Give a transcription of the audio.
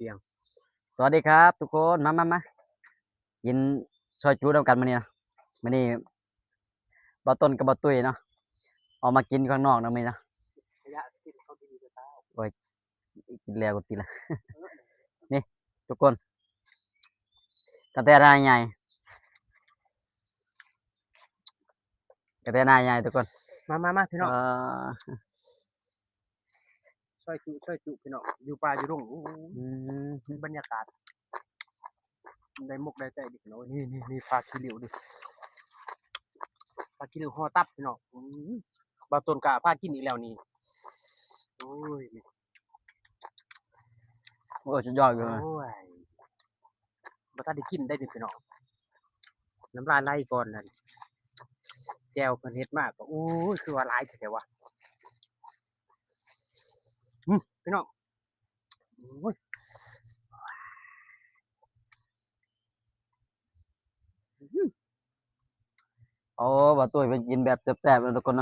ตียงสวัสดีครับทุกคนมากินซอยจูด้วยกันมื้อนี้นะมื้อนี้บ่ต้นกับบ่ตุ้ยเนาะออกมากินข้างนอกนะมื้อนี้นะระยะที่เขาดีจะตายโอ้ยกินแล้วก็ติละนี่ทุกคนกระแตนายใหญ่กระแตนายใหญ่ทุกคนมาพี่น้องเอ่อช่วยจุพี่น้องอยู่ป่าอยู่รุ่งอืมบรรยากาศได้มุกได้ใจดิพี่น้องนี่ปลาขี้ริ้วดิปลาขี้ริ้วห่อตับพี่น้องบาต้นกะพากินอีกแล้วนี่โอ้ยโอ้ยสุดยอดเลโอ้ยยบ่ทันได้กินได้นี่พี่น้องน้ำลายไหลก่อนนั่นแจ่วเพิ่นเฮ็ดมากก็โอ้ยคือว่าหลายแท้วะพี่น้องโอ้ยโอ้บ่ตุ้ยไปกินแบบแซ่บๆเลยทุกคนเนาะ